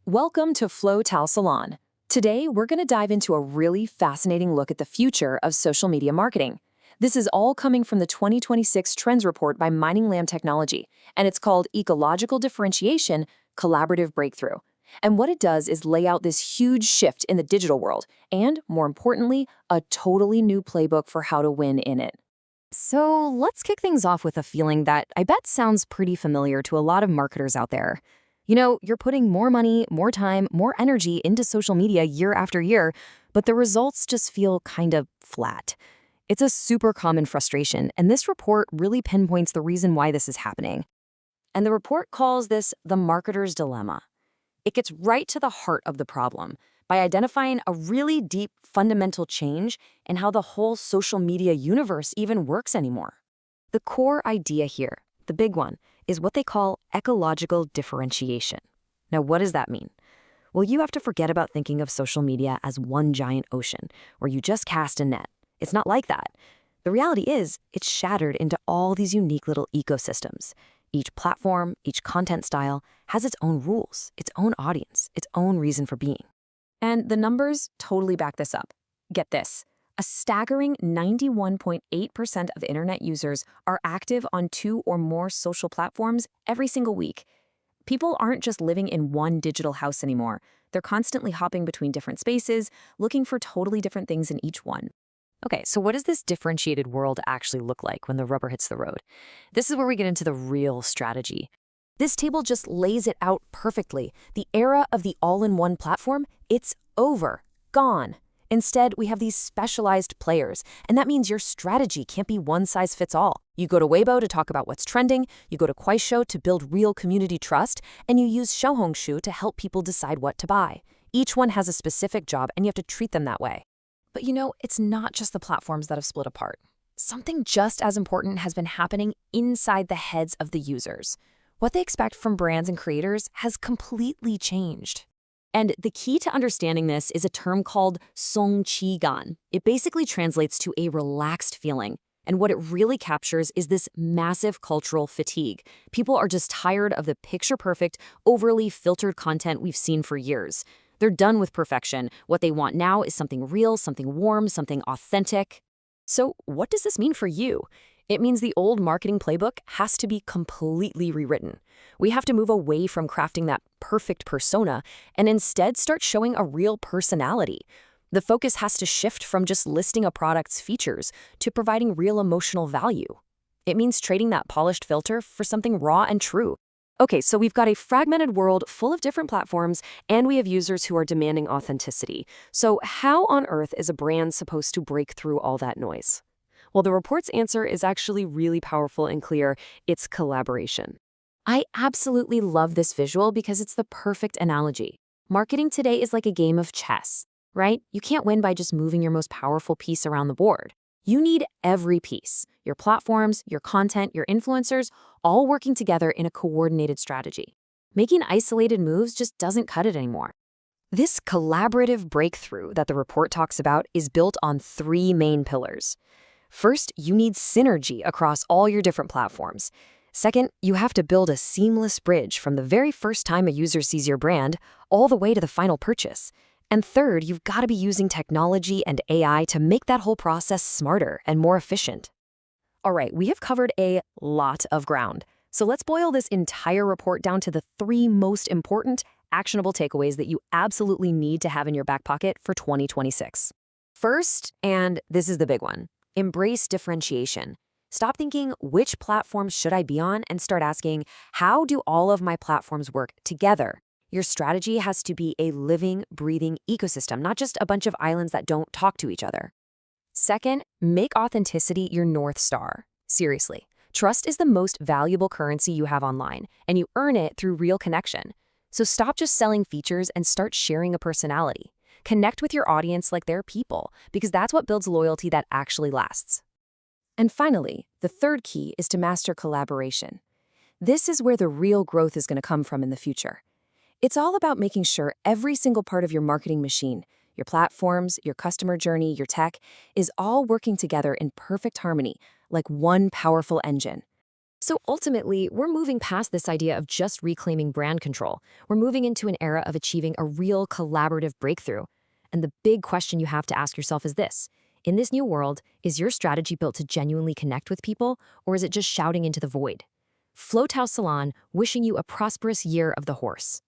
Welcome to Salon. Today, we're going to dive into a really fascinating look at the future of social media marketing. This is all coming from the 2026 Trends Report by Mininglamp Technology, and it's called Ecological Differentiation, Collaborative Breakthrough. And what it does is lay out this huge shift in the digital world, and, more importantly, a totally new playbook for how to win in it. So let's kick things off with a feeling that I bet sounds pretty familiar to a lot of marketers out there. You know, you're putting more money, more time, more energy into social media year after year, but the results just feel kind of flat. It's a super common frustration, and this report really pinpoints the reason why this is happening. And the report calls this the marketer's dilemma. It gets right to the heart of the problem by identifying a really deep fundamental change in how the whole social media universe even works anymore. The core idea here, the big one, is what they call ecological differentiation. Now, what does that mean? Well, you have to forget about thinking of social media as one giant ocean where you just cast a net. It's not like that. The reality is, it's shattered into all these unique little ecosystems. Each platform, each content style has its own rules, its own audience, its own reason for being. And the numbers totally back this up. Get this. A staggering 91.8% of internet users are active on 2 or more social platforms every single week. People aren't just living in one digital house anymore. They're constantly hopping between different spaces, looking for totally different things in each one. Okay, so what does this differentiated world actually look like when the rubber hits the road? This is where we get into the real strategy. This table just lays it out perfectly. The era of the all-in-one platform, it's over, gone. Instead, we have these specialized players, and that means your strategy can't be one size fits all. You go to Weibo to talk about what's trending, you go to Kuaishou to build real community trust, and you use Xiaohongshu to help people decide what to buy. Each one has a specific job, and you have to treat them that way. But you know, it's not just the platforms that have split apart. Something just as important has been happening inside the heads of the users. What they expect from brands and creators has completely changed. And the key to understanding this is a term called songqigan. It basically translates to a relaxed feeling. And what it really captures is this massive cultural fatigue. People are just tired of the picture-perfect, overly filtered content we've seen for years. They're done with perfection. What they want now is something real, something warm, something authentic. So what does this mean for you? It means the old marketing playbook has to be completely rewritten. We have to move away from crafting that perfect persona and instead start showing a real personality. The focus has to shift from just listing a product's features to providing real emotional value. It means trading that polished filter for something raw and true. Okay, so we've got a fragmented world full of different platforms, and we have users who are demanding authenticity. So how on earth is a brand supposed to break through all that noise? Well, the report's answer is actually really powerful and clear. It's collaboration. I absolutely love this visual because it's the perfect analogy. Marketing today is like a game of chess, right? You can't win by just moving your most powerful piece around the board. You need every piece, your platforms, your content, your influencers, all working together in a coordinated strategy. Making isolated moves just doesn't cut it anymore. This collaborative breakthrough that the report talks about is built on 3 main pillars. First, you need synergy across all your different platforms. Second, you have to build a seamless bridge from the very first time a user sees your brand all the way to the final purchase. And third, you've got to be using technology and AI to make that whole process smarter and more efficient. All right, we have covered a lot of ground. So let's boil this entire report down to the 3 most important, actionable takeaways that you absolutely need to have in your back pocket for 2026. First, and this is the big one, embrace differentiation. Stop thinking, which platform should I be on, and start asking, how do all of my platforms work together? Your strategy has to be a living, breathing ecosystem, not just a bunch of islands that don't talk to each other. Second, make authenticity your North Star. Seriously, trust is the most valuable currency you have online, and you earn it through real connection. So stop just selling features and start sharing a personality. Connect with your audience like they're people, because that's what builds loyalty that actually lasts. And finally, the third key is to master collaboration. This is where the real growth is going to come from in the future. It's all about making sure every single part of your marketing machine, your platforms, your customer journey, your tech, is all working together in perfect harmony, like one powerful engine. So ultimately, we're moving past this idea of just reclaiming brand control. We're moving into an era of achieving a real collaborative breakthrough. And the big question you have to ask yourself is this. In this new world, is your strategy built to genuinely connect with people, or is it just shouting into the void? Float Salon, wishing you a prosperous year of the horse.